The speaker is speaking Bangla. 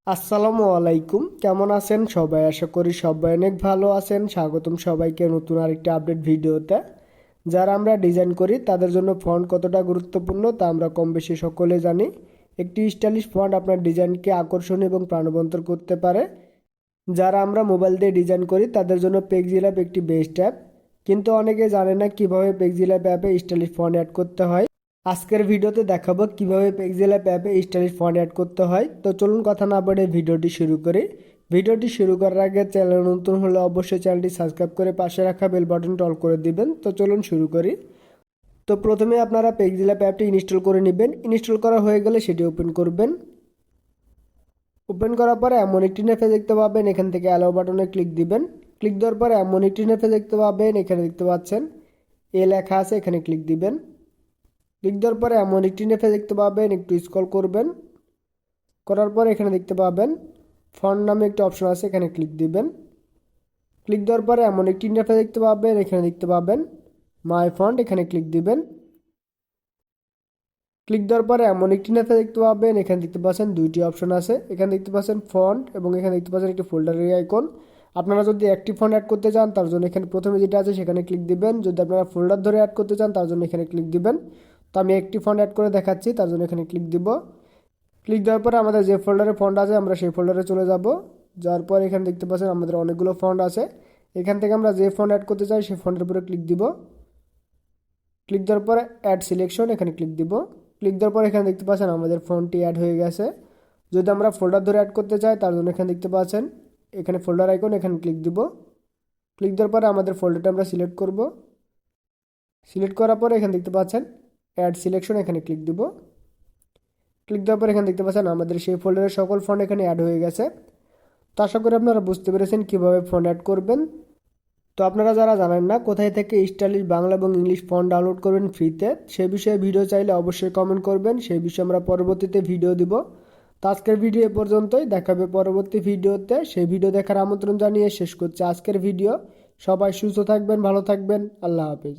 আসসালামু আলাইকুম, কেমন আছেন সবাই? আশা করি সবাই অনেক ভালো আছেন। স্বাগতম সবাইকে নতুন আরেকটি আপডেট ভিডিওতে। যারা আমরা ডিজাইন করি তাদের জন্য ফন্ট কতটা গুরুত্বপূর্ণ তা আমরা কম বেশি সকলে জানি। একটি স্টাইলিশ ফন্ট আপনার ডিজাইনকে আকর্ষণীয় এবং প্রাণবন্ত করতে পারে। যারা আমরা মোবাইল দিয়ে ডিজাইন করি তাদের জন্য পেক্সিল অ্যাপ একটি বেস্ট অ্যাপ, কিন্তু অনেকে জানে না কিভাবে পেক্সিল অ্যাপে স্টাইলিশ ফন্ট অ্যাড করতে হয়। আজকের ভিডিওতে দেখাবো কিভাবে পেক্সিল অ্যাপে স্টাইলিশ ফন্ট অ্যাড করতে হয়। তো চলুন কথা না বলে ভিডিওটি শুরু করি। ভিডিওটি শুরু করার আগে চ্যানেল নতুন হলে অবশ্যই চ্যানেলটি সাবস্ক্রাইব করে পাশে রাখা বেল বাটনটি অল করে দিবেন। তো চলুন শুরু করি। তো প্রথমে আপনারা পেক্সিল অ্যাপটি ইনস্টল করে নেবেন। ইনস্টল করা হয়ে গেলে সেটি ওপেন করবেন। ওপেন করার পরে এমন একটি ইন্টারফেস দেখতে পাবেন, এখান থেকে অ্যালাউ বাটনে ক্লিক দিবেন। ক্লিক দেওয়ার পরে এমন একটি ইন্টারফেস দেখতে পাবেন, এখানে দেখতে পাচ্ছেন এ লেখা আছে, এখানে ক্লিক দিবেন। ক্লিক দেওয়ার পরে এমন একটি ইন্টারফেস দেখতে পাবেন, একটু স্ক্রল করবেন। করার পরে এখানে দেখতে পাবেন ফন্ট নামে একটি অপশন আছে, এখানে ক্লিক দিবেন। ক্লিক দেওয়ার পরে এমন একটি ইন্টারফেস দেখতে পাবেন, এখানে দেখতে পাবেন মাই ফন্ট, এখানে ক্লিক দিবেন। ক্লিক দেওয়ার পরে এমন একটি ইন্টারফেস দেখতে পাবেন, এখানে দেখতে পাচ্ছেন দুইটি অপশন আছে, এখানে দেখতে পাচ্ছেন ফন্ট এবং এখানে দেখতে পাচ্ছেন একটি ফোল্ডারের আইকন। আপনারা যদি একটি ফন্ট অ্যাড করতে চান তার জন্য এখানে প্রথমে যেটা আছে সেখানে ক্লিক দিবেন। যদি আপনারা ফোল্ডার ধরে অ্যাড করতে চান তার জন্য এখানে ক্লিক দিবেন। তো আমি একটি ফন্ট অ্যাড করে দেখাচ্ছি, তার জন্য এখানে ক্লিক দিব। ক্লিক দেওয়ার পরে আমাদের যে ফোল্ডারে ফন্ট আছে আমরা সেই ফোল্ডারে চলে যাব। যাওয়ার পর এখানে দেখতে পাচ্ছেন আমাদের অনেকগুলো ফন্ট আছে, এখান থেকে আমরা যে ফন্ট অ্যাড করতে চাই সেই ফন্টের উপরে ক্লিক দিব। ক্লিক দেওয়ার পরে অ্যাড সিলেকশন, এখানে ক্লিক দিব। ক্লিক দেওয়ার পর এখানে দেখতে পাচ্ছেন আমাদের ফন্টটি অ্যাড হয়ে গেছে। যদি আমরা ফোল্ডার ধরে অ্যাড করতে চাই তার জন্য এখানে দেখতে পাচ্ছেন এখানে ফোল্ডার আইকন, এখানে ক্লিক দিব। ক্লিক দেওয়ার পরে আমাদের ফোল্ডারটা আমরা সিলেক্ট করব। সিলেক্ট করার পরে এখানে দেখতে পাচ্ছেন অ্যাড সিলেকশন, এখানে ক্লিক দিব। ক্লিক দেওয়ার পর এখানে দেখতে পাচ্ছেন আমাদের সেই ফোল্ডারের সকল ফন্ট এখানে অ্যাড হয়ে গেছে। তো আশা করি আপনারা বুঝতে পেরেছেন কীভাবে ফন্ট অ্যাড করবেন। তো আপনারা যারা জানেন না কোথায় থেকে স্টাইলিশ বাংলা এবং ইংলিশ ফন্ট ডাউনলোড করবেন ফ্রিতে, সে বিষয়ে ভিডিও চাইলে অবশ্যই কমেন্ট করবেন, সেই বিষয়ে আমরা পরবর্তীতে ভিডিও দিব। তো আজকের ভিডিও এ পর্যন্তই, দেখা হবে পরবর্তী ভিডিওতে। সেই ভিডিও দেখার আমন্ত্রণ জানিয়ে শেষ করছি আজকের ভিডিও। সবাই সুস্থ থাকবেন, ভালো থাকবেন, আল্লাহ হাফেজ।